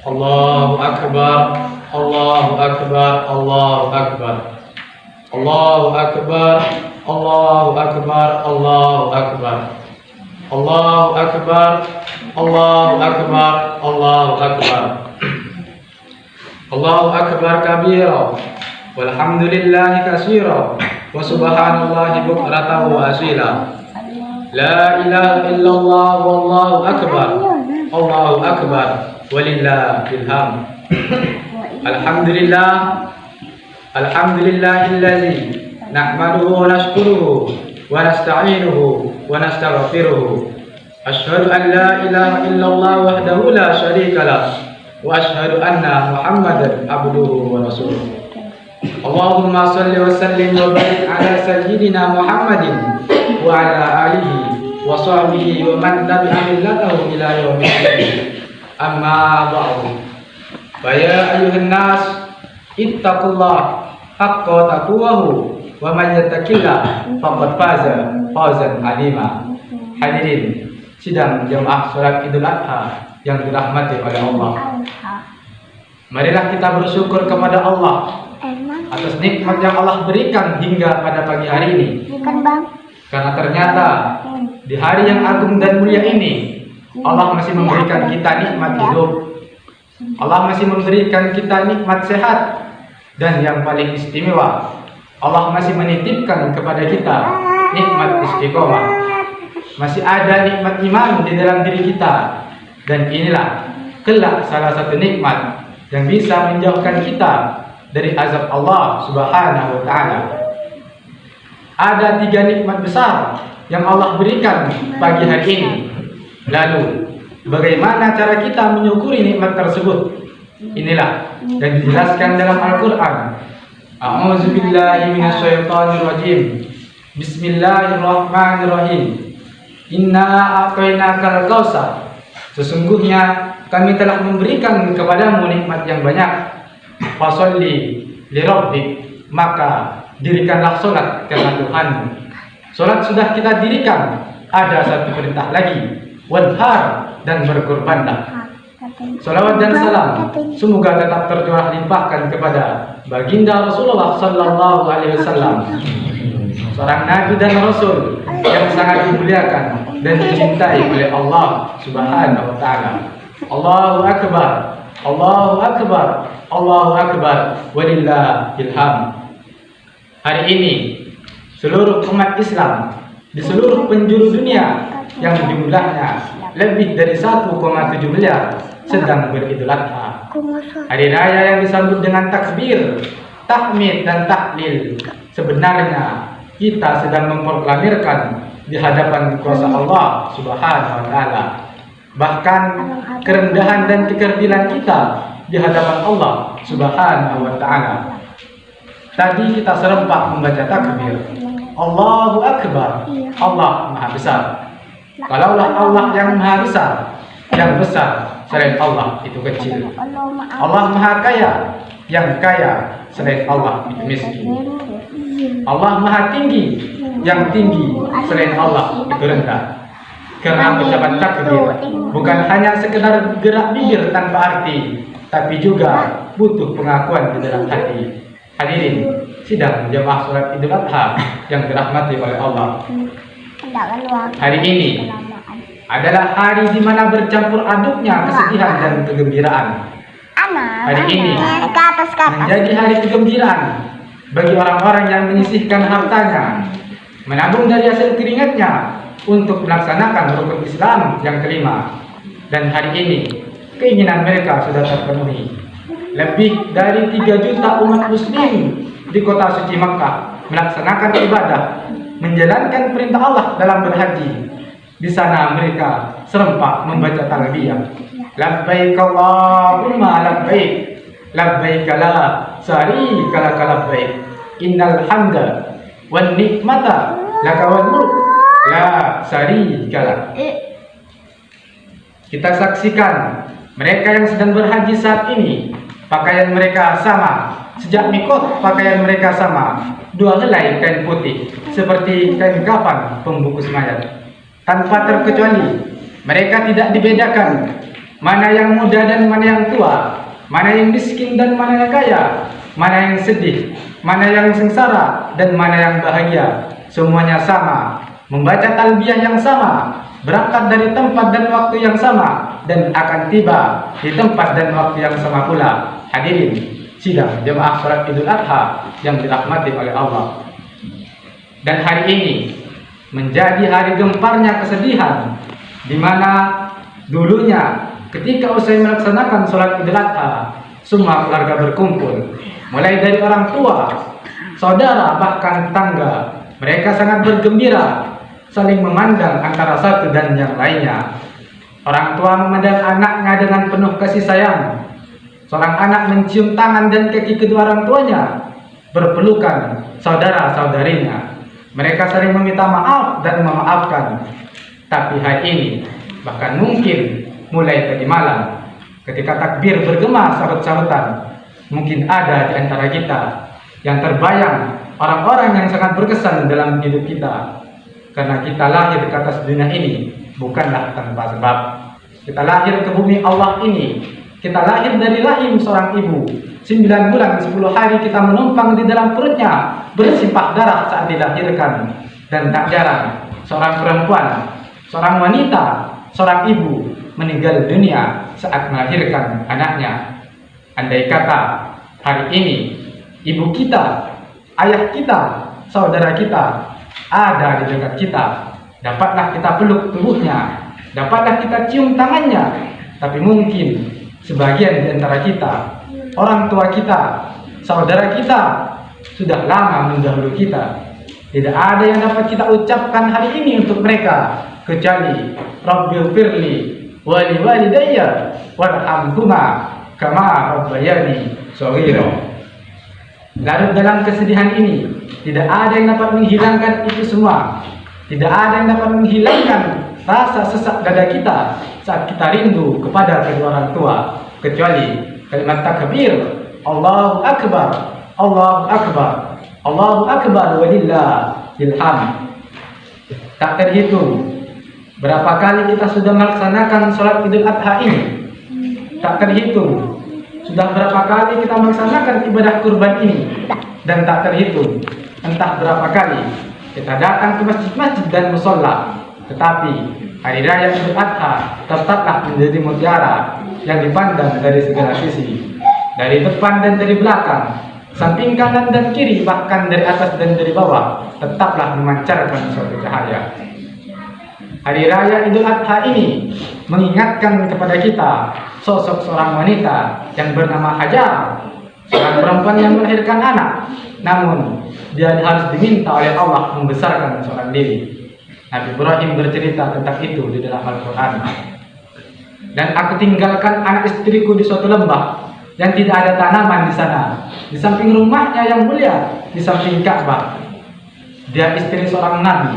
Allahu Akbar, Allahu Akbar, Allahu Akbar, Allahu Akbar, Allahu Akbar, Allahu Akbar, Allahu Akbar, Allahu Akbar, Allahu Akbar, Allahu Akbar kabira, walhamdulillahi katsira, wa subhanallahi bukratan wa asila. La ilaha illallah wallahu akbar, Allahu akbar, walillahil hamd. Alhamdulillah, alhamdulillahillazi nahmaduhu wa nashkuruhu wa nasta'inuhu wa nastaghfiruhu. Asyhadu an la ilaha illallah wahdahu la syarika lah wa asyhadu anna Muhammadan abduhu wa rasuluh. Allahumma shalli wa sallim wa barik ala sayyidina Muhammadin wa ala alihi wa sahbihi wa man tabi'a millatahu ila yaumil qiyamah. Amma ba'du. Fa ya ayyuhan nas ittaqullah haqqa taqwahu wa man yattaqillah faqad faza fawzan 'azima. Hadirin sidang jemaah salat Idul Adha yang dirahmati oleh Allah. Marilah kita bersyukur kepada Allah atas nikmat yang Allah berikan hingga pada pagi hari ini. Karena ternyata di hari yang agung dan mulia ini Allah masih memberikan kita nikmat hidup. Allah masih memberikan kita nikmat sehat. Dan yang paling istimewa, Allah masih menitipkan kepada kita nikmat istiqomah. Masih ada nikmat iman di dalam diri kita. Dan inilah kelak salah satu nikmat yang bisa menjauhkan kita dari azab Allah Subhanahu wa ta'ala. Ada 3 nikmat besar yang Allah berikan pagi hari ini. Lalu bagaimana cara kita menyukuri nikmat tersebut? Inilah yang dijelaskan dalam Al-Quran. A'udzubillahi minasyaitonirrajim. Bismillahirrahmanirrahim. Inna a'tainakal kautsar. Sesungguhnya kami telah memberikan kepadamu nikmat yang banyak. Fasholli li rabbik, maka dirikanlah solat karena Tuhanmu. Solat sudah kita dirikan, ada satu perintah lagi, wadhar, dan berkorbanlah. Salawat dan salam semoga tetap tercurah limpahkan kepada baginda Rasulullah Sallallahu Alaihi Wasallam, seorang nabi dan rasul yang sangat dimuliakan dan dicintai oleh Allah Subhanahu wa ta'ala. Allahu akbar, Allahu akbar, Allahu akbar, walillahil hamd. Hari ini seluruh umat Islam di seluruh penjuru dunia yang jumlahnya lebih dari 1,7 miliar sedang beridul adha. Hari raya yang disambut dengan takbir, tahmid, dan tahlil. Sebenarnya kita sedang memproklamirkan di hadapan kuasa Allah Subhanahu wa ta'ala. Bahkan kerendahan dan kekerdilan kita di hadapan Allah Subhanahu wa ta'ala. Tadi kita serempak membaca takbir. Allahu akbar, Allah maha besar. Kalaulah Allah yang maha besar, yang besar selain Allah itu kecil. Allah maha kaya, yang kaya selain Allah itu miskin. Allah maha tinggi, yang tinggi selain Allah itu rendah. Karena ucapan takbir bukan hanya sekedar gerak bibir tanpa arti, tapi juga butuh pengakuan di dalam hati. Hadirin sidang jemaah salat Idul Adha yang dirahmati oleh Allah. Hari ini adalah hari di mana bercampur aduknya kesedihan dan kegembiraan. Hari ini menjadi hari kegembiraan bagi orang-orang yang menyisihkan hartanya, menabung dari hasil keringatnya untuk melaksanakan rukun Islam yang kelima. Dan hari ini keinginan mereka sudah terpenuhi. Lebih dari 3 juta umat muslim di kota suci Makkah melaksanakan ibadah, menjalankan perintah Allah dalam berhaji. Di sana mereka serempak membaca talbiyah. Labbaik Allahumma labbaik, labbaik la syarika lak labbaik, innal hamda wan nikmata laka wal mulk la syarika lak. Kita saksikan mereka yang sedang berhaji saat ini, pakaian mereka sama. Sejak mikot pakaian mereka sama, 2 helai kain putih seperti kain kafan pembungkus mayat. Tanpa terkecuali mereka tidak dibedakan mana yang muda dan mana yang tua, mana yang miskin dan mana yang kaya, mana yang sedih, mana yang sengsara dan mana yang bahagia. Semuanya sama, membaca talbiyah yang sama, berangkat dari tempat dan waktu yang sama, dan akan tiba di tempat dan waktu yang sama pula. Hadirin sidang jemaah salat Idul Adha yang dirahmati oleh Allah. Dan hari ini menjadi hari gemparnya kesedihan, di mana dulunya ketika usai melaksanakan salat Idul Adha, semua keluarga berkumpul, mulai dari orang tua, saudara, bahkan tetangga. Mereka sangat bergembira, saling memandang antara satu dan yang lainnya. Orang tua memandang anaknya dengan penuh kasih sayang. Seorang anak mencium tangan dan kaki kedua orang tuanya, berpelukan saudara-saudarinya. Mereka saling meminta maaf dan memaafkan. Tapi hari ini, bahkan mungkin mulai tadi malam, ketika takbir bergema sahut-sahutan, mungkin ada di antara kita yang terbayang orang-orang yang sangat berkesan dalam hidup kita. Karena kita lahir ke atas dunia ini bukanlah tanpa sebab. Kita lahir ke bumi Allah ini. Kita lahir dari rahim seorang ibu. 9 bulan 10 hari kita menumpang di dalam perutnya, bersimpah darah saat dilahirkan. Dan tak jarang seorang perempuan, seorang wanita, seorang ibu meninggal dunia saat melahirkan anaknya. Andai kata hari ini ibu kita, ayah kita, saudara kita ada di dekat kita, dapatlah kita peluk tubuhnya, dapatlah kita cium tangannya. Tapi mungkin sebagian di antara kita, orang tua kita, saudara kita sudah lama mendahului kita. Tidak ada yang dapat kita ucapkan hari ini untuk mereka kecuali Rabbighfirli wa liwalidayya warhamhuma kama rabbayani shaghira. Larut dalam kesedihan ini, tidak ada yang dapat menghilangkan itu semua. Tidak ada yang dapat menghilangkan rasa sesak dada kita saat kita rindu kepada kedua orang tua, kecuali kalimat takbir, Allahu Akbar, Allahu Akbar, Allahu Akbar walillahil hamd. Tak terhitung berapa kali kita sudah melaksanakan sholat Idul Adha ini. Tak terhitung sudah berapa kali kita melaksanakan ibadah kurban ini. Dan tak terhitung entah berapa kali kita datang ke masjid-masjid dan musola. Tetapi hari raya Idul Adha tetaplah menjadi mutiara yang dipandang dari segala sisi, dari depan dan dari belakang, samping kanan dan kiri, bahkan dari atas dan dari bawah, tetaplah memancarkan suatu cahaya. Hari raya Idul Adha ini mengingatkan kepada kita sosok seorang wanita yang bernama Hajar, seorang perempuan yang melahirkan anak, namun dia harus diminta oleh Allah membesarkan seorang diri. Nabi Ibrahim bercerita tentang itu di dalam Al-Quran. Dan aku tinggalkan anak istriku di suatu lembah yang tidak ada tanaman di sana, di samping rumahnya yang mulia, di samping Ka'bah. Dia istri seorang nabi,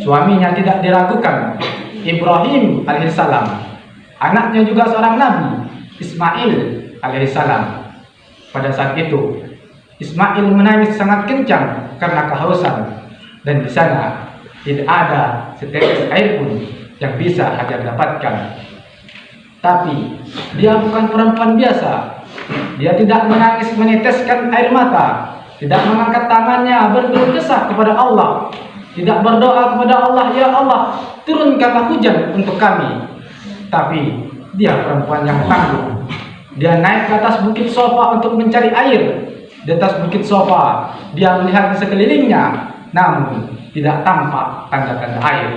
suaminya tidak diragukan, Ibrahim alaihissalam. Anaknya juga seorang nabi, Ismail alaihissalam. Pada saat itu Ismail menangis sangat kencang karena kehausan, dan di sana tidak ada setetes air pun yang bisa Hajar dapatkan. Tapi dia bukan perempuan biasa. Dia tidak menangis meneteskan air mata, tidak mengangkat tangannya berkeluh kesah kepada Allah, tidak berdoa kepada Allah, ya Allah turunkanlah hujan untuk kami. Tapi dia perempuan yang tangguh. Dia naik ke atas bukit Sofa untuk mencari air. Di atas bukit Sofa dia melihat di sekelilingnya, namun tidak tampak tanda-tanda air.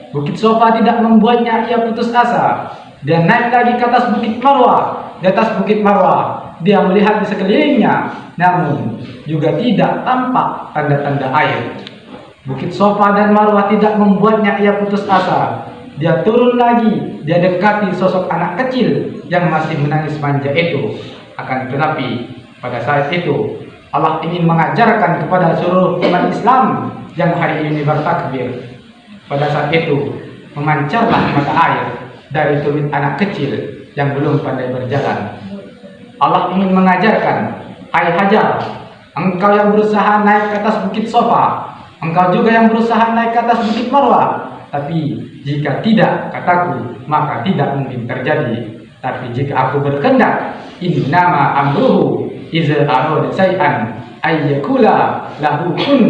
Bukit Sofa tidak membuatnya ia putus asa. Dia naik lagi ke atas bukit Marwah. Di atas bukit Marwah dia melihat di sekelilingnya, namun juga tidak tampak tanda-tanda air. Bukit Sofa dan Marwah tidak membuatnya ia putus asa. Dia turun lagi, dia dekati sosok anak kecil yang masih menangis manja itu. Akan tetapi pada saat itu Allah ingin mengajarkan kepada seluruh umat Islam yang hari ini bertakbir. Pada saat itu memancarlah mata air dari tumit anak kecil yang belum pandai berjalan. Allah ingin mengajarkan, hai Hajar, engkau yang berusaha naik ke atas bukit Sofa, engkau juga yang berusaha naik ke atas bukit Marwah, Tapi jika tidak, kataku, maka tidak mungkin terjadi. Tapi jika aku berkehendak, innama amruhu iza arada syai'an ayyakula lahu kun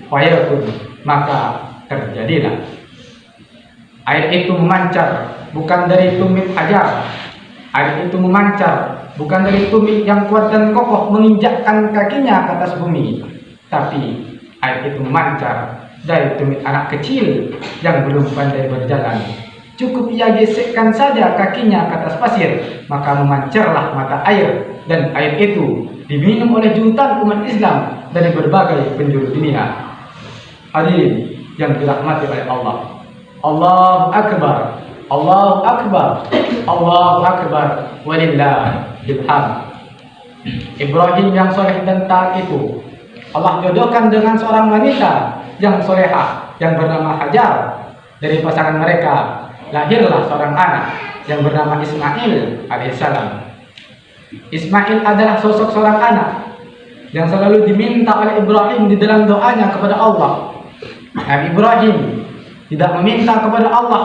fayakun, maka terjadilah. Air itu memancar bukan dari tumit hajar. Air itu memancar bukan dari tumit yang kuat dan kokoh menginjakkan kakinya ke atas bumi, tapi air itu memancar dari tumit anak kecil yang belum pandai berjalan. Cukup ia gesekkan saja kakinya ke atas pasir, maka memancarlah mata air, dan air itu diminum oleh jutaan umat Islam dari berbagai penjuru dunia. Hadirin yang dirahmati oleh Allah, Allahu Akbar, Allahu Akbar, Allahu Akbar, walillahil hamd. Ibrahim yang soleh dan taat itu Allah jodohkan dengan seorang wanita yang solehah yang bernama Hajar. Dari pasangan mereka lahirlah seorang anak yang bernama Ismail alaihissalam. Ismail adalah sosok seorang anak yang selalu diminta oleh Ibrahim di dalam doanya kepada Allah. Nabi Ibrahim tidak meminta kepada Allah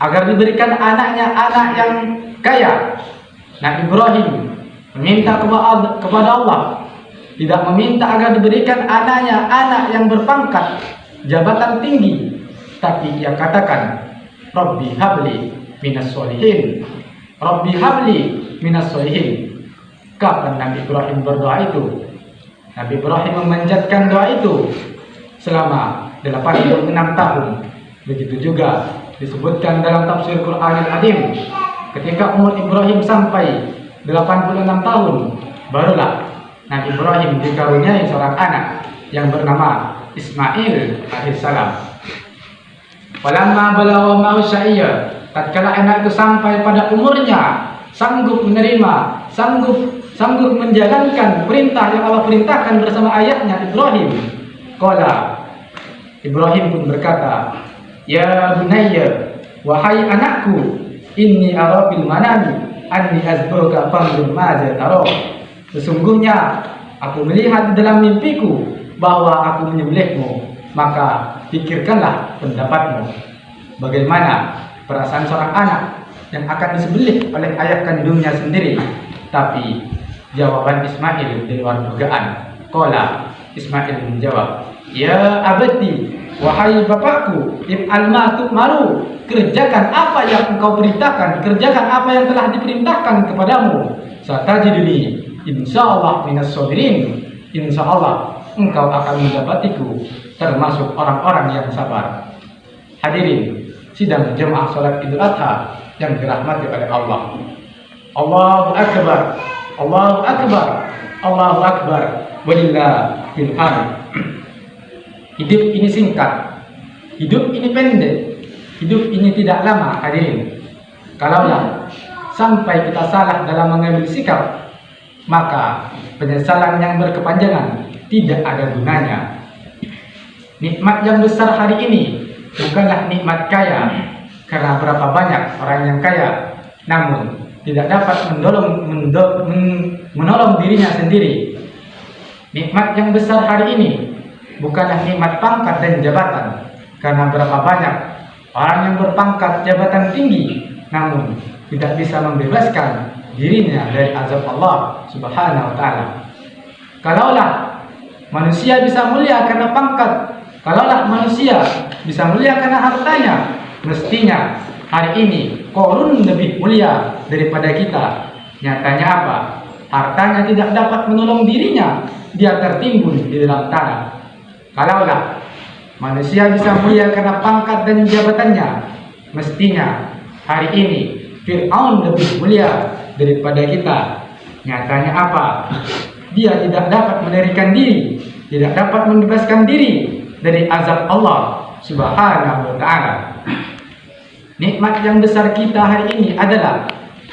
agar diberikan anaknya anak yang kaya. Nabi Ibrahim meminta kepada Allah, tidak meminta agar diberikan anaknya anak yang berpangkat jabatan tinggi, tapi ia katakan, Rabbi habli minas solihin, Rabbi habli minas solihin. Kapan Nabi Ibrahim berdoa itu? Nabi Ibrahim memanjatkan doa itu selama 86 tahun. Begitu juga disebutkan dalam tafsir Quranul Azim, ketika umur Ibrahim sampai 86 tahun, barulah Nabi Ibrahim dikaruniai seorang anak yang bernama Ismail alaihissalam. Walamma balagha ma'u syai'a, tatkala anak itu sampai pada umurnya sanggup menerima, sanggup menjalankan perintah yang Allah perintahkan bersama ayahnya Ibrahim. Qala, Ibrahim pun berkata, ya bunayya, wahai anakku, inni ara fil manami anni azbuka fanzur madza tara. Sesungguhnya aku melihat di dalam mimpiku bahwa aku menyembelihmu, maka pikirkanlah pendapatmu. Bagaimana perasaan seorang anak yang akan disembelih oleh ayah kandungnya sendiri? Tapi jawaban Ismail di luar dugaan. Qala, Ismail menjawab, ya abati, wahai bapakku, if'al ma tu'maru, kerjakan apa yang engkau perintahkan, kerjakan apa yang telah diperintahkan kepadamu. Satajiduni insyaallah minas sabirin, insyaallah engkau akan mendapatiku termasuk orang-orang yang sabar. Hadirin sidang jemaah salat Idul Adha yang dirahmati oleh Allah. Allahu Akbar, Allahu Akbar, Allahu Akbar, walillahil hamd. Hidup ini singkat, hidup ini pendek, hidup ini tidak lama. Hadirin, kalaulah sampai kita salah dalam mengambil sikap, maka penyesalan yang berkepanjangan tidak ada gunanya. Nikmat yang besar hari ini bukanlah nikmat kaya, karena berapa banyak orang yang kaya namun tidak dapat menolong dirinya sendiri. Nikmat yang besar hari ini bukanlah nikmat pangkat dan jabatan, karena berapa banyak orang yang berpangkat jabatan tinggi namun tidak bisa membebaskan dirinya dari azab Allah Subhanahu wa taala. Kalaulah manusia bisa mulia karena pangkat, kalaulah manusia bisa mulia karena hartanya, mestinya hari ini Qarun lebih mulia daripada kita. Nyatanya apa? Hartanya tidak dapat menolong dirinya, dia tertimbun di dalam tanah. Kalaulah manusia bisa mulia karena pangkat dan jabatannya, mestinya hari ini Fir'aun lebih mulia daripada kita. Nyatanya apa? Dia tidak dapat melarikan diri, tidak dapat membebaskan diri dari azab Allah Subhanahu wa ta'ala. Nikmat yang besar kita hari ini adalah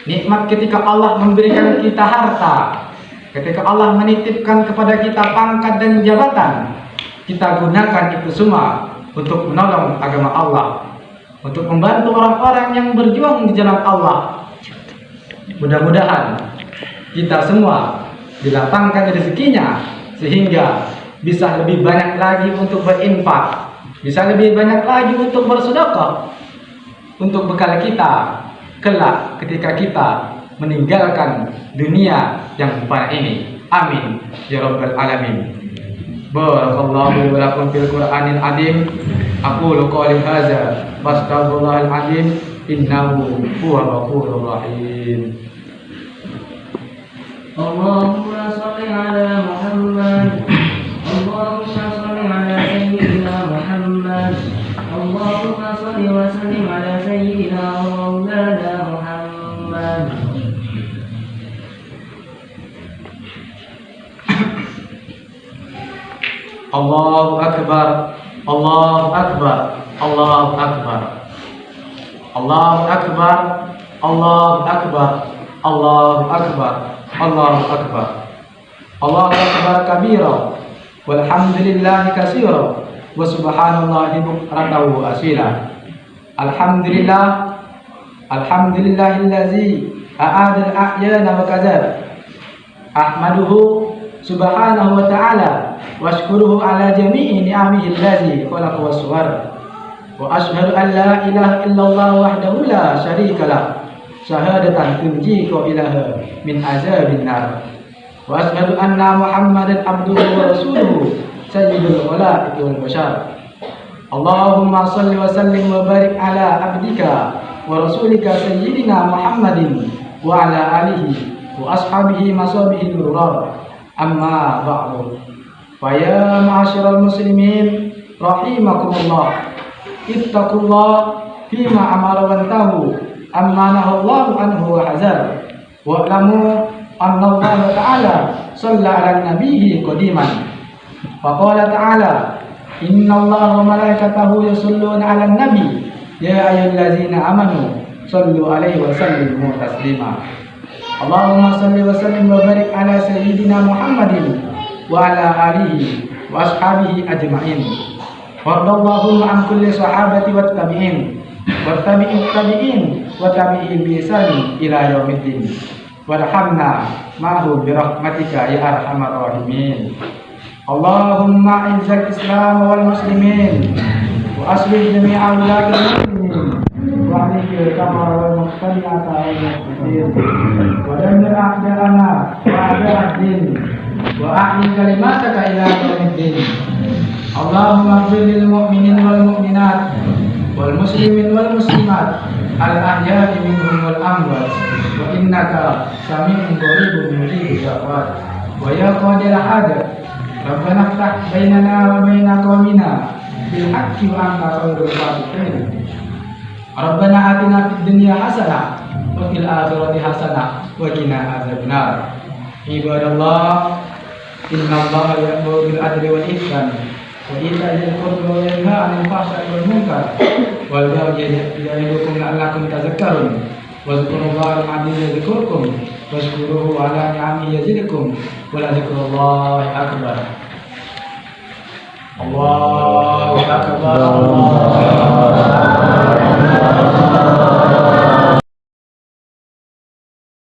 nikmat ketika Allah memberikan kita harta, ketika Allah menitipkan kepada kita pangkat dan jabatan. Kita gunakan itu semua untuk menolong agama Allah, untuk membantu orang-orang yang berjuang di jalan Allah. Mudah-mudahan kita semua dilapangkan rezekinya sehingga bisa lebih banyak lagi untuk berinfak, Bisa lebih banyak lagi untuk bersedekah untuk bekal kita kelak ketika kita meninggalkan dunia yang fana ini. Amin ya rabbal alamin. Barakallahu wa lakum fil Qur'anil azim. Aqulu qawli hadza wastaghfirullahal azim innahu huwal ghafurur rahim. Allahumma shalli ala Muhammad. Allahumma shalli ala sayyidina Muhammad. Allahumma shalli wa sallim ala sayyidina wa maulana Muhammad. Allahu akbar, Allahu akbar, Allahu akbar, Allahu akbar, Allahu akbar, Allahu akbar, Allahu akbar, Allahu akbar kabira, walhamdulillahi katsira, wa subhanallahi bukratan wa asila. Alhamdulillah, alhamdulillahillazi a'ada al-ahyana wa kadzaba. Ahmaduhu subhanahu wa ta'ala wa ashkuruhu ala jami'i ni'amihi allazi khalaqa wa sawwara. Wa ashhadu an la ilaha illallah wahdahu la syarika lah, syahadatan tunjiku ilaha min azabin nar. Wa ashhadu anna Muhammadan abduhu wa rasuluhu sayyidul khalaiqi wal bashar. Allahumma salli wa sallim wa barik ala abdika wa rasulika sayyidina Muhammadin wa ala alihi wa ashabihi masabihi nurar. Amma ba'du. Fa ya ma'asyiral muslimin rahimakumullah, ittaqullah fima amara wa tahu amma nahallahu anhu wa hazar. Wa'lamu anna Allah ta'ala shalla 'ala nabiyhi qadiman. Fa qala ta'ala inna Allah wa malaikatahu yusholluna 'alan nabi ya ayyuhallazina amanu shallu 'alaihi wa sallimu taslima. Allahumma salli wa sallim wa barik ala sayyidina Muhammadin wa ala alihi wa ashabihi ajma'in. Wardallahu an kulli sahabati wat tabi'in wat tabi'in tabi'in wa tabi'in bi ihsan ila yaumiddin. Warhamna ma'hu bi rahmatika ya arhamar rahimin. Allahumma izzal Islam wal muslimin wa aslih jami'a awladil muslimin wa ahlil kamar wal muqtadi'ata wal muqtadin wa damir a'da'ana wa a'da'ad-din wa ahli kalimataka ila yaumiddin. Allahumma ighfir lil mu'minin wal mu'minat wal muslimin wal muslimat al ahya'i minhum wal amwat wa innaka sami'un qaribun mujibud da'wat. Wa ya qadil hajat Rabbana ftah bainana wa baina qaumina bil haqqi wa anta khairul fatihin. Rabbana atina fid dunya hasanah wa fil akhirati hasanah wa qina adzabannar. Ibadallah, innallaha ya'muru bil adli wal ihsan wa ita'i dzil qurba wa yanha 'anil fahsya'i wal munkar wal baghi ya'idukum la'allakum tadhakkarun. Wazkurullaha al-'azima yadhkurkum washkuruhu 'ala ni'amihi yazidkum wa la dzikrullahi akbar. Allahu akbar.